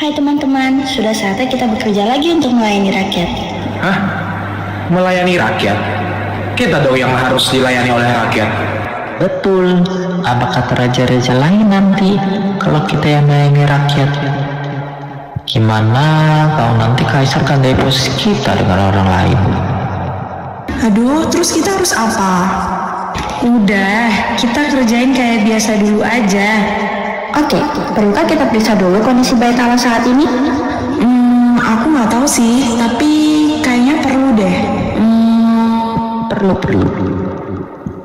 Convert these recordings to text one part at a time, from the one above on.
Hai teman-teman, sudah saatnya kita bekerja lagi untuk melayani rakyat. Hah? Melayani rakyat? Kita dong yang harus dilayani oleh rakyat. Betul, apa kata raja-raja lain nanti kalau kita yang melayani rakyat? Gimana kalau nanti kaisar gandai posisi kita dengan orang lain? Aduh, terus kita harus apa? Udah, kita kerjain kayak biasa dulu aja. Oke, perlukah kita periksa dulu kondisi bait Allah saat ini? Aku nggak tahu sih, tapi kayaknya perlu deh. Perlu.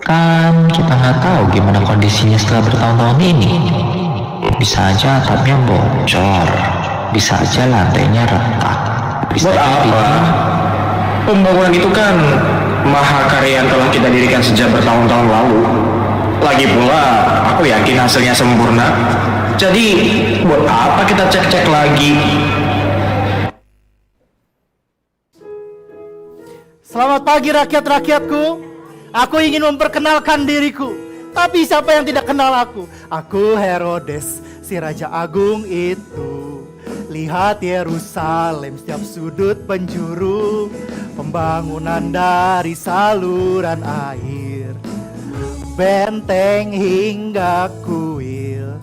Kan kita nggak tahu gimana kondisinya setelah bertahun-tahun ini. Bisa aja atapnya bocor, bisa aja lantainya retak. Buat apa? Pembangunan itu kan mahakarya yang telah kita dirikan sejak bertahun-tahun lalu. Lagi pula, aku yakin hasilnya sempurna. Jadi, buat apa kita cek-cek lagi? Selamat pagi rakyat-rakyatku. Aku ingin memperkenalkan diriku. Tapi siapa yang tidak kenal aku? Aku Herodes, si Raja Agung itu. Lihat Yerusalem setiap sudut penjuru. Pembangunan dari saluran air, benteng hingga kuil.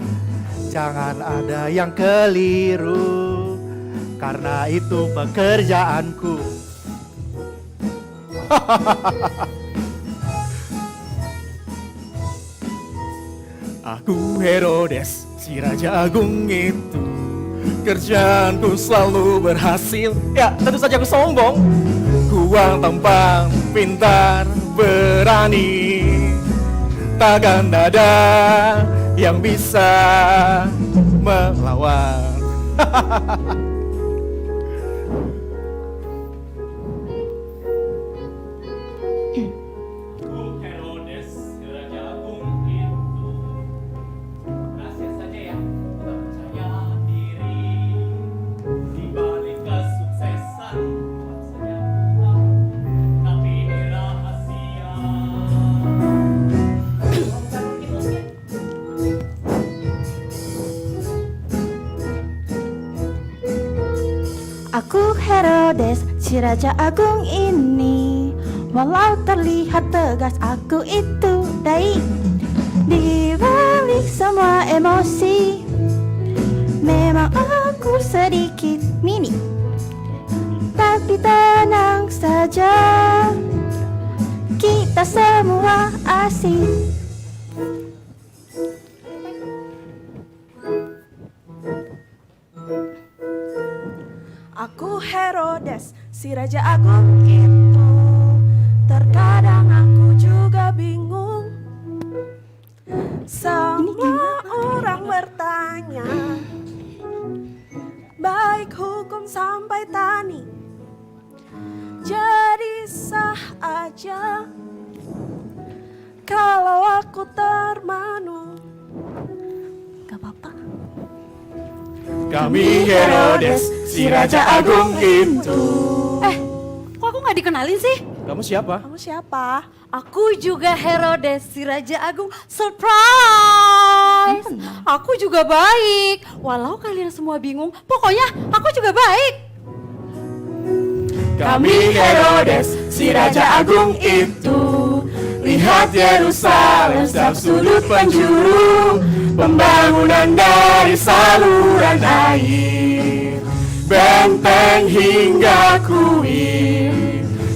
Jangan ada yang keliru, karena itu pekerjaanku. Aku Herodes, si Raja Agung itu. Kerjaanku selalu berhasil. Ya, tentu saja aku sombong. Kuang tampang, pintar, berani. Takkan ada yang bisa melawan. Herodes, Raja Agung itu. Rahasia saja ya, tetap percaya diri. Di balik kesuksesan, tetap saja tapi ini rahasia. Aku Herodes, si Raja Agung ini. Walau terlihat tegas, aku itu baik. Di balik semua emosi, memang aku sedikit mini. Tapi tenang saja, kita semua asing. Aku Herodes, si Raja Agung itu. Terkadang aku juga bingung. Semua orang bertanya, baik hukum sampai tani, jadi sah aja kalau aku termanu. Gak apa-apa. Kami Herodes, si Raja Agung itu. Kok aku nggak dikenalin sih? Kamu siapa? Kamu siapa? Aku juga Herodes, si Raja Agung. Surprise! Aku juga baik. Walau kalian semua bingung, pokoknya aku juga baik. Kami Herodes, si Raja Agung itu. Lihat Yerusalem setiap sudut penjuru. Pembangunan dari saluran air, benteng hingga kuil.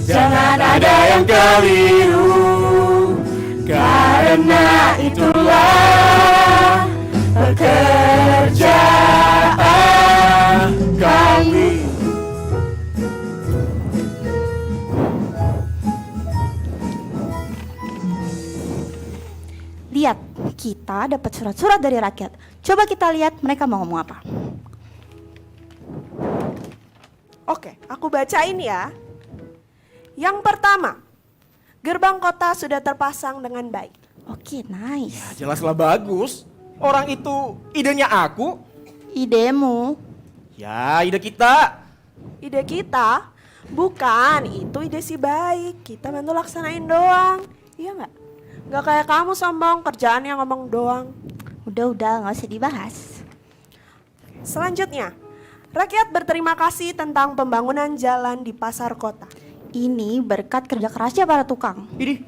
Jangan ada yang keliru, karena itulah pekerjaan kami. Lihat, kita dapat surat-surat dari rakyat. Coba kita lihat mereka mau ngomong apa. Oke, aku bacain ya. Yang pertama, gerbang kota sudah terpasang dengan baik. Oke, nice. Jelaslah bagus. Orang itu idenya aku. Idemu. Ya, ide kita. Ide kita? Bukan, itu ide si baik. Kita bantu laksanain doang. Iya nggak? Nggak kayak kamu sombong, kerjaannya ngomong doang. Udah, nggak usah dibahas. Selanjutnya, Rakyat berterima kasih tentang pembangunan jalan di pasar kota. Ini berkat kerja kerasnya para tukang. Idih,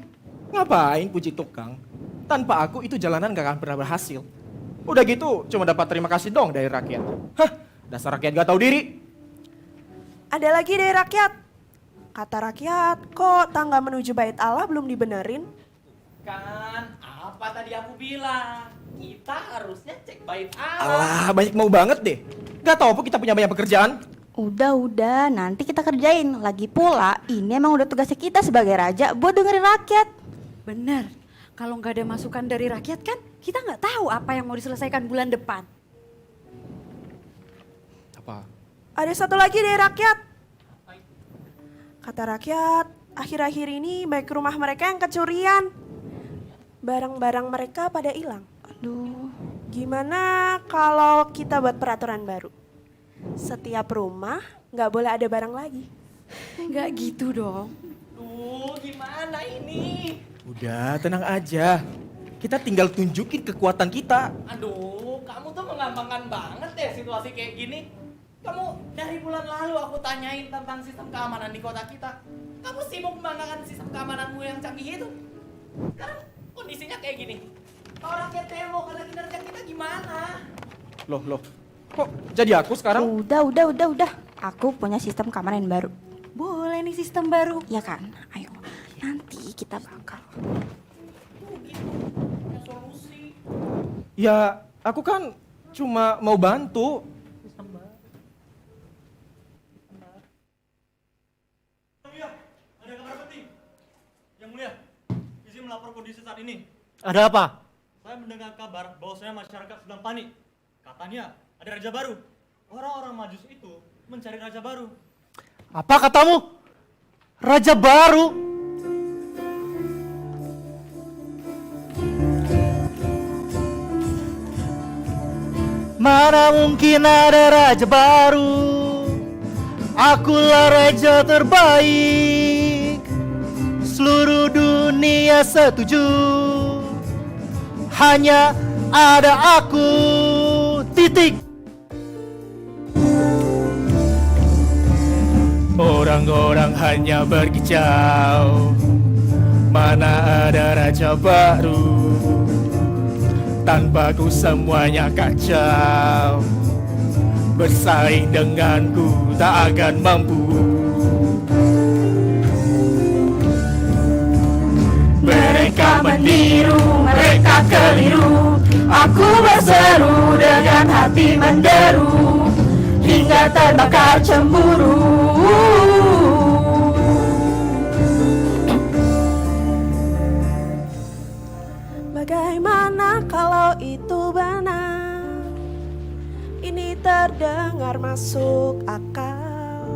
ngapain puji tukang? Tanpa aku itu jalanan gak akan pernah berhasil. Udah gitu cuma dapat terima kasih dong dari rakyat. Hah, dasar rakyat gak tahu diri. Ada lagi dari rakyat. Kata rakyat, kok tangga menuju bait Allah belum dibenerin? Kan, apa tadi aku bilang? Kita harusnya cek bait Allah. Alah, banyak mau banget deh. Gak tahu apa kita punya banyak pekerjaan. Udah, nanti kita kerjain. Lagi pula, ini emang udah tugasnya kita sebagai raja buat dengerin rakyat. Bener, kalau nggak ada masukan dari rakyat kan, kita nggak tahu apa yang mau diselesaikan bulan depan. Apa? Ada satu lagi dari rakyat. Kata rakyat, akhir-akhir ini baik rumah mereka yang kecurian. Barang-barang mereka pada hilang. Aduh, Gimana kalau kita buat peraturan baru? Setiap rumah nggak boleh ada barang lagi. Nggak gitu dong. Duh, gimana ini? Udah, tenang aja. Kita tinggal tunjukin kekuatan kita. Aduh, kamu tuh menggampangkan banget deh situasi kayak gini. Kamu dari bulan lalu aku tanyain tentang sistem keamanan di kota kita. Kamu sibuk membanggakan sistem keamananmu yang canggih itu. Sekarang kondisinya kayak gini. Kalau rakyat tembok karena kinerja kita gimana? Loh. Kok jadi aku sekarang? udah. Aku punya sistem keamanan yang baru. Boleh nih sistem baru. Ya kan? Ayo, nanti kita bakal. Solusi. Ya, aku kan cuma mau bantu. Ada kabar penting. Yang mulia, izin melapor kondisi saat ini. Ada apa? Saya mendengar kabar bahwasanya masyarakat sedang panik. Katanya ada raja baru. Orang-orang Majus itu mencari raja baru. Apa katamu? Raja baru? Mana mungkin ada raja baru? Akulah raja terbaik. Seluruh dunia setuju. Hanya ada aku. Titik. Orang-orang hanya berkicau. Mana ada raja baru? Tanpaku semuanya kacau. Bersaing denganku tak akan mampu. Mereka meniru, mereka keliru. Aku berseru dengan hati menderu, hingga terbakar cemburu. Bagaimana kalau itu benar? Ini terdengar masuk akal.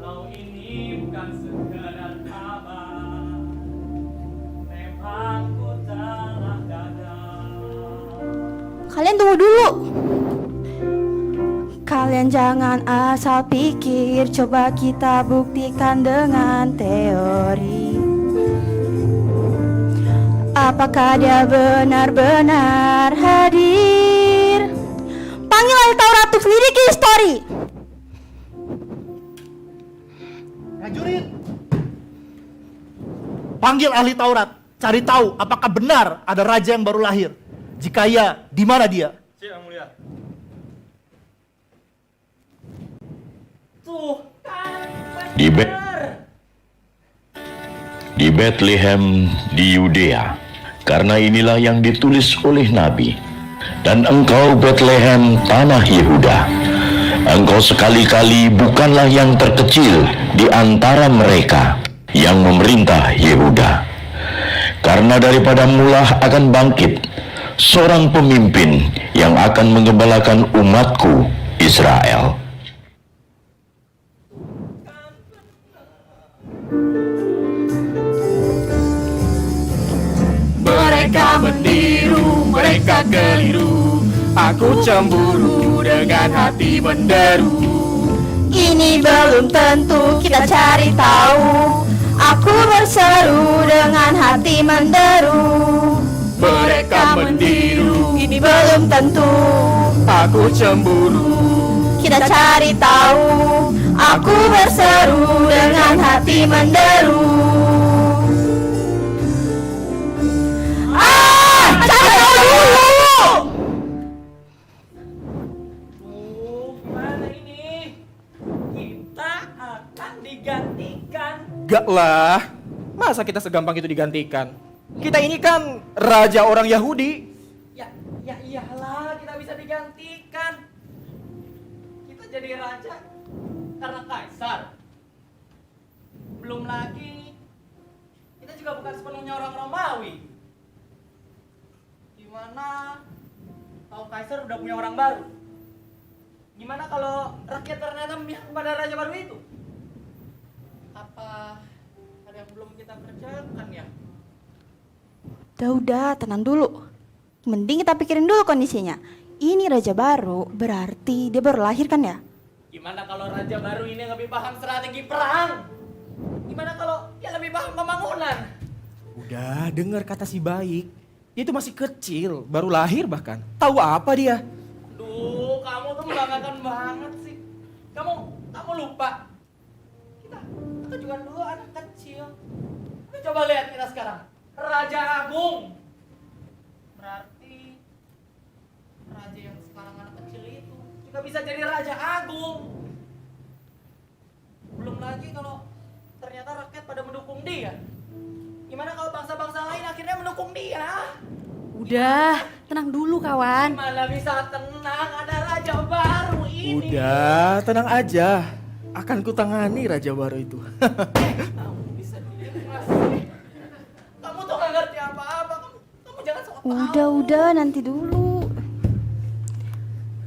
Kalau ini bukan sekedar kabar, memang ku telah gagal. Kalian tunggu dulu. Kalian jangan asal pikir, coba kita buktikan dengan teori. Apakah dia benar-benar hadir? Panggil ahli Taurat untuk selidiki histori. Prajurit, panggil ahli Taurat, cari tahu apakah benar ada raja yang baru lahir. Jika iya, di mana dia? Siap, Yang Mulia. Tuh, kan benar. Di Bethlehem di Yudea, karena inilah yang ditulis oleh Nabi. Dan engkau Bethlehem tanah Yehuda, engkau sekali-kali bukanlah yang terkecil di antara mereka yang memerintah Yehuda. Karena daripada mulah akan bangkit seorang pemimpin yang akan menggembalakan umatku Israel. Mereka meniru, mereka keliru. Aku cemburu dengan hati menderu. Ini belum tentu, kita cari tahu. Aku berseru dengan hati menderu. Mereka meniru, Ini belum tentu, aku cemburu. kita cari tahu. Aku berseru dengan hati menderu. Cari tahu dulu. Gimana ini? Kita akan digantikan. Gak lah, masa kita segampang itu digantikan? Kita ini kan raja orang Yahudi. Ya iyalah, kita bisa digantikan. Kita jadi raja karena kaisar. Belum lagi, kita juga bukan sepenuhnya orang Romawi. Gimana kalau kaisar udah punya orang baru? Gimana kalau rakyat ternyata memihak kepada raja baru itu? Apa ada yang belum kita kerjakan ya? Udah, tenang dulu. Mending kita pikirin dulu kondisinya. Ini raja baru, berarti dia baru lahir kan ya? Gimana kalau raja baru ini lebih paham strategi perang? Gimana kalau dia lebih paham pembangunan? Udah, dengar kata si baik. Dia itu masih kecil, baru lahir bahkan. Tahu apa dia? Duh, kamu tuh membanggakan banget sih. Kamu lupa. Kita juga dulu anak kecil. Tapi coba lihat kita sekarang. Raja Agung. Berarti raja yang sekarang anak kecil itu juga bisa jadi Raja Agung. Belum lagi kalau ternyata rakyat pada mendukung dia. Gimana kalau bangsa-bangsa lain akhirnya mendukung dia? Udah, tenang dulu kawan. Gimana bisa tenang, ada raja baru ini. Udah, tenang aja. Akan kutangani raja baru itu. Kamu bisa diem gak sih? Kamu tuh gak ngerti apa-apa. Kamu jangan sok tahu. Udah, nanti dulu.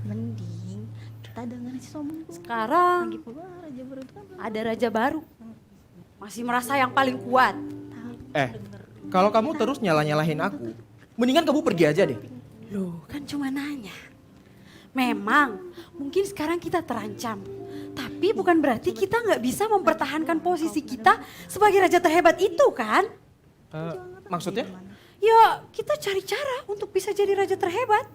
Mending kita dengerin si sombong. Sekarang Lagi pula raja baru itu kan belum ada raja baru. Masih merasa yang paling kuat. Kalau kamu terus nyalah-nyalahin aku, mendingan kamu pergi aja deh. Loh, kan cuma nanya. Memang, mungkin sekarang kita terancam. Tapi bukan berarti kita nggak bisa mempertahankan posisi kita sebagai raja terhebat itu kan? Maksudnya? Ya, kita cari cara untuk bisa jadi raja terhebat.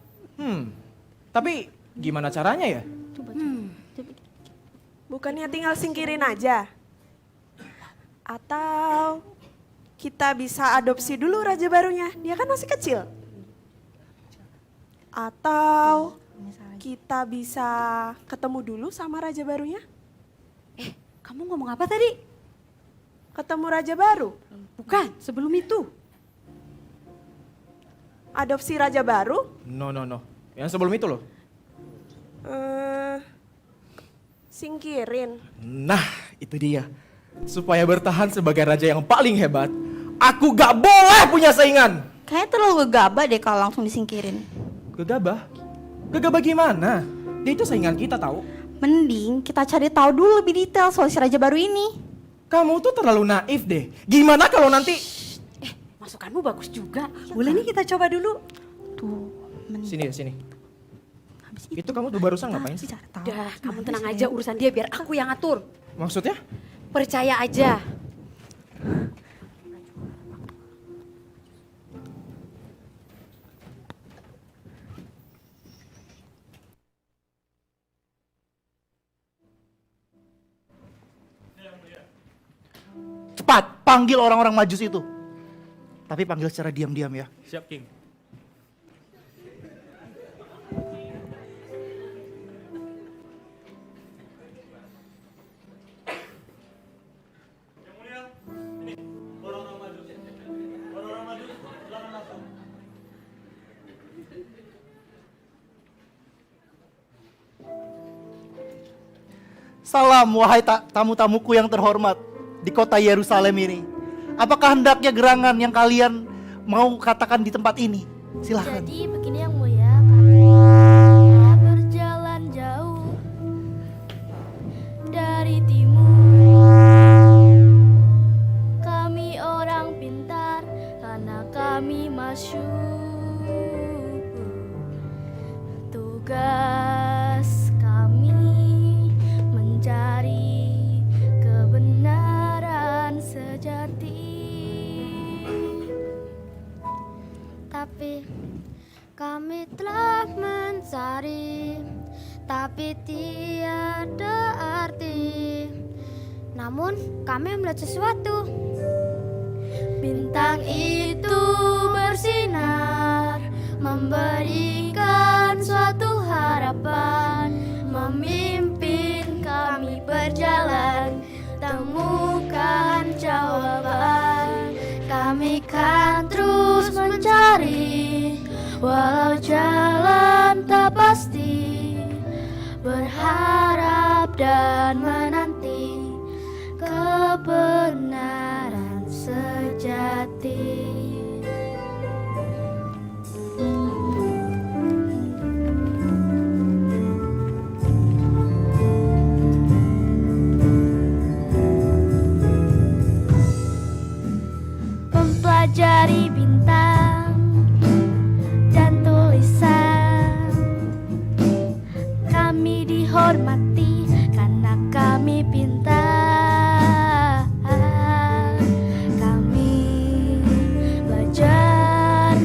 Tapi gimana caranya ya? Bukannya tinggal singkirin aja? Atau kita bisa adopsi dulu raja barunya? Dia kan masih kecil. Atau kita bisa ketemu dulu sama raja barunya? Kamu ngomong apa tadi? Ketemu raja baru? Bukan, sebelum itu. Adopsi raja baru? No. Yang sebelum itu loh. Singkirin. Nah, itu dia. Supaya bertahan sebagai raja yang paling hebat, aku gak boleh punya saingan. Kayaknya terlalu gegabah deh kalau langsung disingkirin. Gegabah? Gegabah gimana? Dia itu saingan kita tahu. Mending kita cari tahu dulu lebih detail soal si raja baru ini. Kamu tuh terlalu naif deh. Gimana kalau nanti... Masukanmu bagus juga. Boleh nih kita coba dulu. Tuh, Sini. Itu kamu tuh barusan ngapain sih? Udah, kamu tenang aja urusan dia biar aku yang atur. Maksudnya? Percaya aja. Cepat, panggil orang-orang Majus itu. Tapi panggil secara diam-diam ya. Siap, King. Salam wahai tamu-tamuku yang terhormat di kota Yerusalem ini. Apakah hendaknya gerangan yang kalian mau katakan di tempat ini? Silahkan. Jadi begini yang mulia, kami berjalan jauh dari timur. Kami orang pintar karena kami masyhur. Tugas kami mencari kebenaran sejati. Tapi kami telah mencari tapi tiada arti. Namun kami melihat sesuatu. Bintang itu bersinar, memberikan suatu harapan, memimpin kami berjalan, temukan jawaban. Kami kan terus mencari, walau jalan tak pasti, berharap dan menanti kebenaran sejati. Mempelajari bintang dan tulisan, kami dihormati karena kami pintar. Kami belajar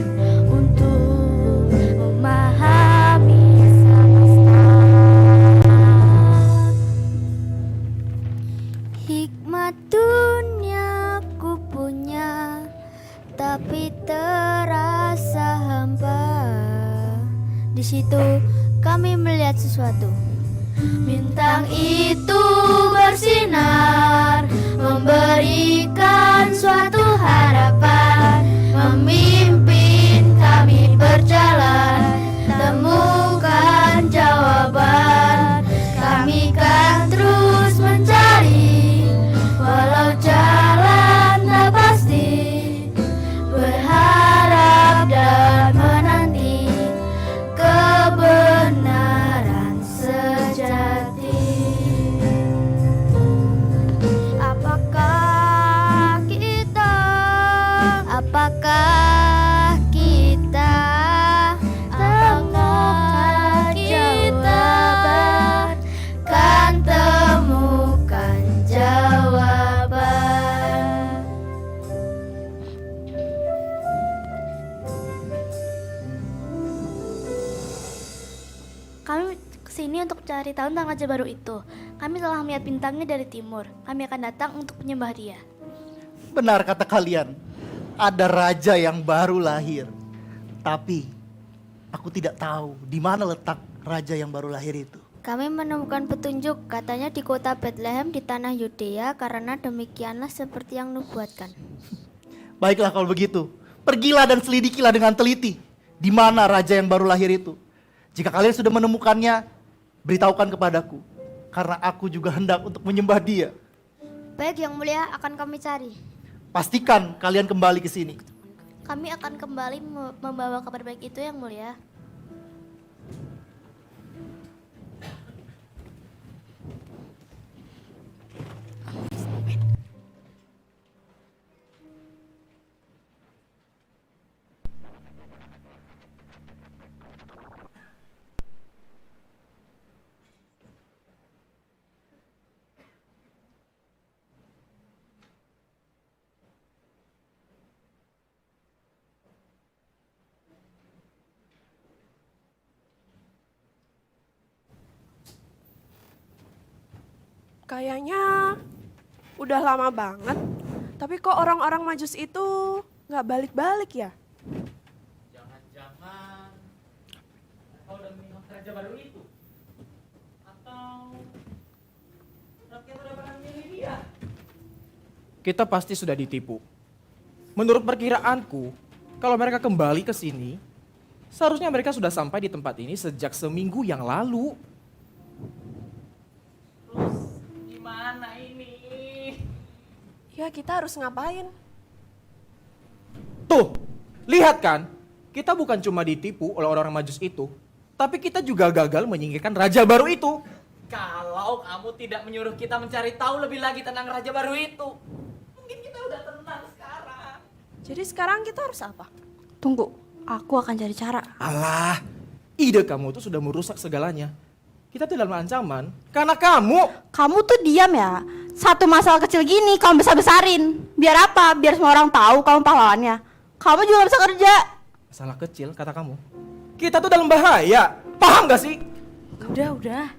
untuk memahami semesta. Hikmat dunia ku punya, tapi terasa hampa. Di situ kami melihat sesuatu. Bintang itu bersinar, memberikan suatu harapan, memimpin kami berjalan, temukan jawaban. Kami kan terus mencari, walau jalan tak pasti, berharap dan menanti kebenaran sejati. Apakah kita temukan jawaban, kan temukan jawaban. Kami kesini untuk cari tahu tentang raja baru itu. Kami telah melihat bintangnya dari timur. Kami akan datang untuk menyembah dia. Benar kata kalian, ada raja yang baru lahir. Tapi aku tidak tahu di mana letak raja yang baru lahir itu. Kami menemukan petunjuk, katanya di kota Bethlehem di tanah Yudea, karena demikianlah seperti yang nubuatkan. Baiklah kalau begitu, pergilah dan selidikilah dengan teliti di mana raja yang baru lahir itu. Jika kalian sudah menemukannya, beritahukan kepadaku, karena aku juga hendak untuk menyembah dia. Baik yang mulia, akan kami cari. Pastikan kalian kembali ke sini. Kami akan kembali membawa kabar baik itu yang mulia. Kayaknya udah lama banget, tapi kok orang-orang Majus itu nggak balik-balik ya? Jangan-jangan kau udah melihat raja baru itu? Atau rakyat udah pernah milih dia? Kita pasti sudah ditipu. Menurut perkiraanku, kalau mereka kembali ke sini, seharusnya mereka sudah sampai di tempat ini sejak seminggu yang lalu. Terus gimana ini? Ya kita harus ngapain? Tuh, lihat kan? Kita bukan cuma ditipu oleh orang-orang Majus itu, tapi kita juga gagal menyingkirkan raja baru itu. Kalau kamu tidak menyuruh kita mencari tahu lebih lagi tentang raja baru itu, mungkin kita udah tenang sekarang. Jadi sekarang kita harus apa? Tunggu, aku akan cari cara. Alah, ide kamu tuh sudah merusak segalanya. Kita tuh dalam ancaman karena kamu. Kamu tuh diam ya. Satu masalah kecil gini kamu besar-besarin. Biar apa? Biar semua orang tahu kamu pahlawannya. Kamu juga bisa kerja. Masalah kecil kata kamu. Kita tuh dalam bahaya. Paham gak sih? Udah.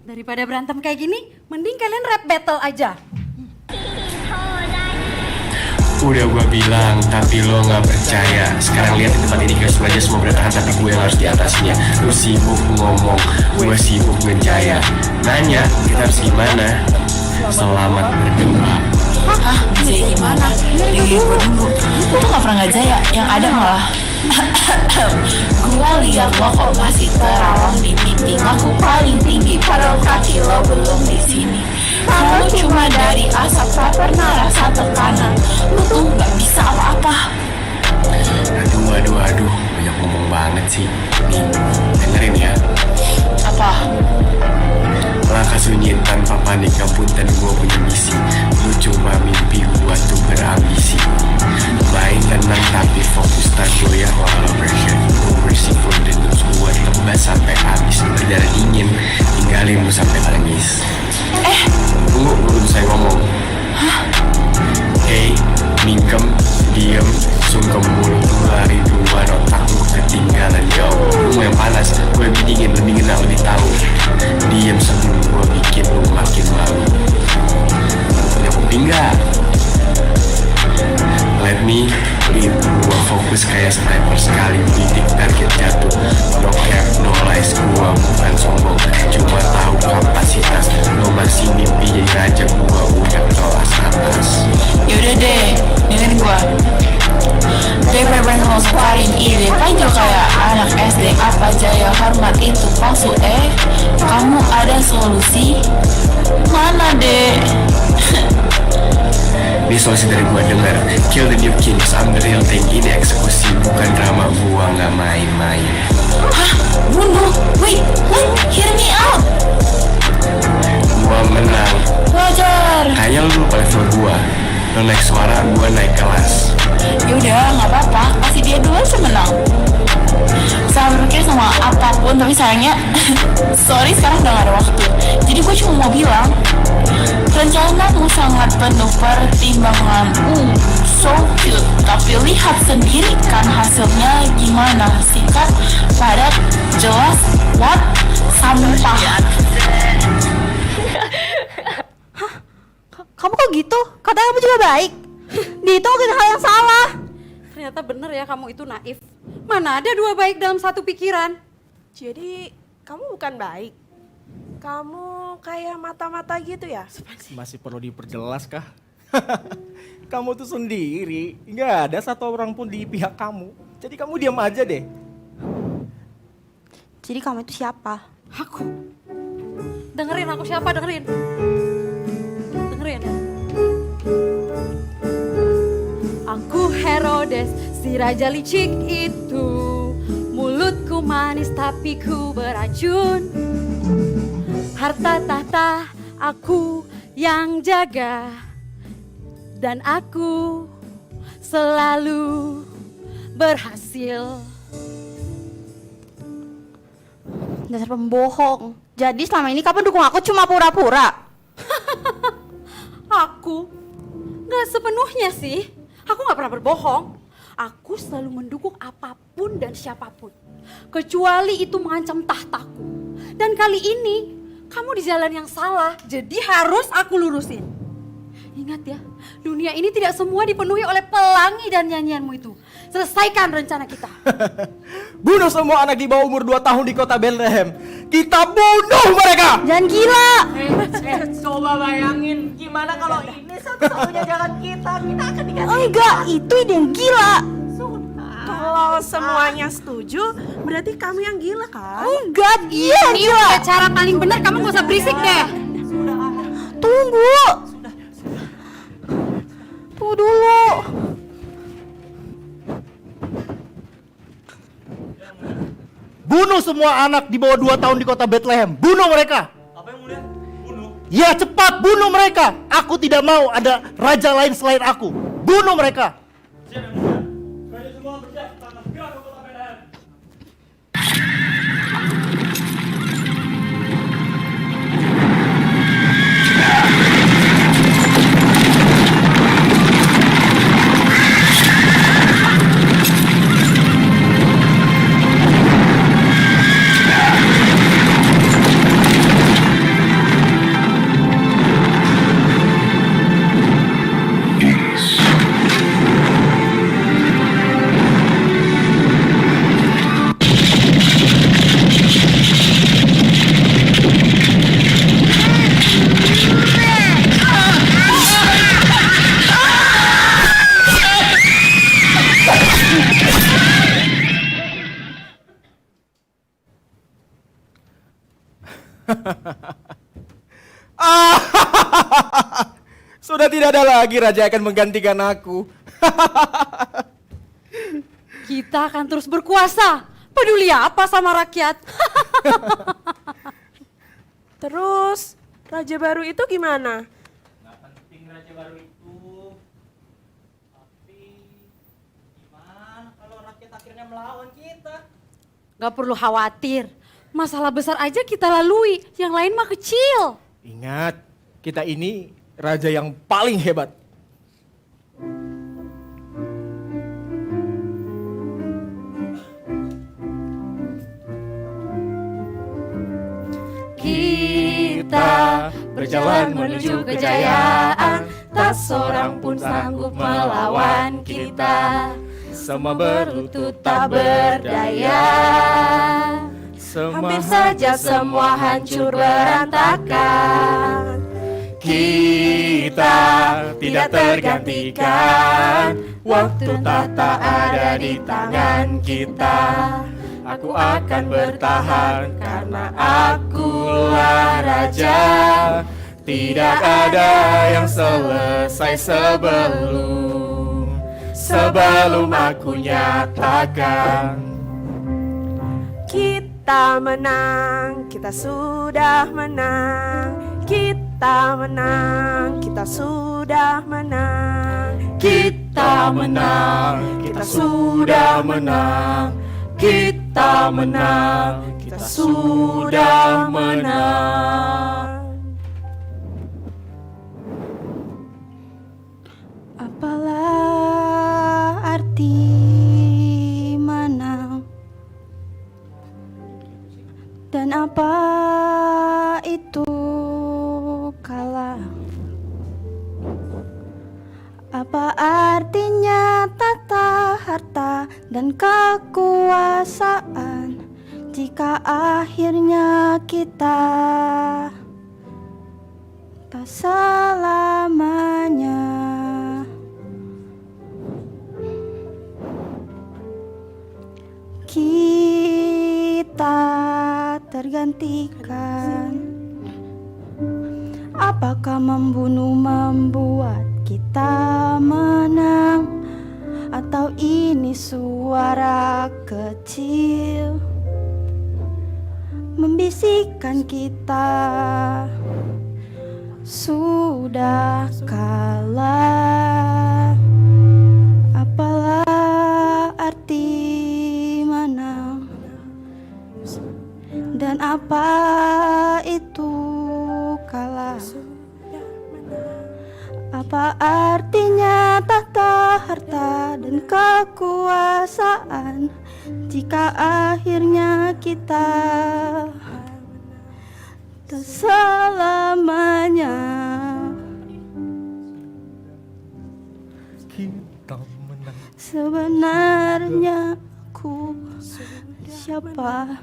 Daripada berantem kayak gini, mending kalian rap battle aja. Udah gua bilang, tapi lo gak percaya. Sekarang lihat di tempat ini guys, aja semua bertahan, tapi gue yang harus di atasnya. Lo sibuk ngomong, gue sibuk ngejaya. Nanya, kita harus gimana? Selamat berdoa. Hah? Jaya gimana? Dengerin gue dulu. Gue tuh gak pernah gak jaya, yang ada malah gua lihat lo kok masih terawang di mimpi. Aku paling tinggi, padahal kaki lo belum di sini. Kalau cuma dari asap, tak pernah rasa tekanan. Lo tuh gak bisa apa-apa. Aduh, banyak ngomong banget sih. Nih, dengerin ya. Apa? Langkah sunyi tanpa panik, dan gue punya misi. Lu cuma mimpi, gue tuh berambisi. Main tenang tapi fokus, tak goyah walau bersyukur. Gue bersifur dan terus gue tebas sampai habis. Berdarah dingin, tinggalin lu sampai nangis. Tunggu, belum saya ngomong. Hey, mingkem, diem, sungkem mulut lu lari duluan, otak lu ketinggalan. Yo, lu yang panas, gue lebih dingin, lebih kenal, lebih tahu. Diem sebelum gue bikin lu makin malu. Punya kuping gak? Let me lead. Gua fokus kayak sniper sekali bidik target jatuh. No cap, no lies, gua bukan sombong, cuma tahu kapasitas. Lo masih mimpi jadi raja, gua udah kelas atas. Yaudah deh, dengerin gue. Daripada lo sparring ide panjang kayak anak SD. Apa jaya hormat itu palsu? Kamu ada solusi? Mana deh? Ini solusi dari gua denger. Kill the new kings, I'm the real thing. Ini eksekusi, bukan drama, gua gak main-main. Hah? Bunuh? Wait, hear me out. Gua menang. Wajar. Kayaknya lu lupa level gua. Lo naik suara, gua naik kelas. Yaudah, gak apa-apa. Kasih dia duluan semenang. Saya berpikir sama apapun, tapi sayangnya sorry, sekarang udah gak ada waktu. Jadi gue cuma mau bilang, rencanamu sangat penuh pertimbangan. So cute. Tapi lihat sendiri kan hasilnya gimana. Singkat, padat, jelas, what? Sampah. Hah? Kamu kok gitu? Kata kamu juga baik. Dihitung hal yang salah. Ternyata bener ya kamu itu naif. Mana ada dua baik dalam satu pikiran. Jadi kamu bukan baik. Kamu kayak mata-mata gitu ya? Masih perlu diperjelas kah? Kamu tuh sendiri, nggak ada satu orang pun di pihak kamu. Jadi kamu diam aja deh. Jadi kamu itu siapa? Aku. Dengerin aku siapa, dengerin. Dengerin. Aku Herodes, si raja licik itu. Mulutku manis tapi ku beracun. Harta tahta aku yang jaga. Dan aku selalu berhasil. Dasar pembohong. Jadi selama ini kamu dukung aku cuma pura-pura. Aku gak sepenuhnya sih. Aku gak pernah berbohong. Aku selalu mendukung apapun dan siapapun. Kecuali itu mengancam tahtaku. Dan kali ini kamu di jalan yang salah. Jadi harus aku lurusin. Ingat ya, dunia ini tidak semua dipenuhi oleh pelangi dan nyanyianmu itu. Selesaikan rencana kita. Bunuh semua anak di bawah umur 2 tahun di kota Bethlehem. Kita bunuh mereka. Jangan gila. Coba bayangin gimana kalau ini satu-satunya jalan kita akan diganti. Enggak, itu ide yang gila. Kalau semuanya setuju, berarti kamu yang gila kan? Enggak, dia yang Ini gila. udah cara paling benar, kamu gak usah berisik deh. Tunggu. Tunggu dulu. Bunuh semua anak di bawah 2 tahun di kota Bethlehem. Bunuh mereka. Apa yang mulia? Bunuh. Ya cepat bunuh mereka. Aku tidak mau ada raja lain selain aku. Bunuh mereka. Siap yang mulia. Kalian semua bersiap, kita akan segera ke kota Bethlehem. Sudah tidak ada lagi raja yang akan menggantikan aku. Kita akan terus berkuasa. Peduli apa sama rakyat? Terus, raja baru itu gimana? Nggak penting raja baru itu. Tapi gimana kalau rakyat akhirnya melawan kita? Gak perlu khawatir. Masalah besar aja kita lalui, yang lain mah kecil. Ingat, kita ini raja yang paling hebat. Kita berjalan menuju kejayaan, tak seorang pun sanggup melawan kita. Semua Berlutut tak berdaya. Hampir saja semua hancur berantakan. Kita tidak tergantikan. Waktu tahta ada di tangan kita. Aku akan bertahan karena akulah raja. Tidak ada yang selesai sebelum aku nyatakan. Kita menang, kita sudah menang. Kita menang, kita sudah menang. Kita menang, kita sudah menang. Kita menang, kita sudah menang. Apalah arti menang, dan apa itu kalah? Apa artinya tata harta dan kekuasaan jika akhirnya kita tak selamanya kita tergantikan? Apakah membunuh membuat kita menang, atau ini suara kecil membisikkan kita sudah kalah? Apalah arti menang, dan apa itu kalah? Apa artinya tahta harta dan kekuasaan jika akhirnya kita tak selamanya? Sebenarnya aku siapa?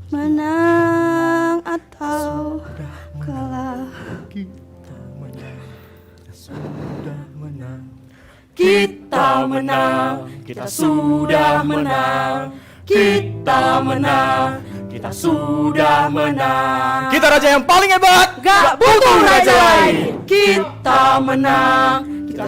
Menang atau kalah? Kita menang, kita sudah menang. Kita menang, kita sudah menang. Kita raja yang paling hebat, Gak butuh raja lain. Kita menang. Kita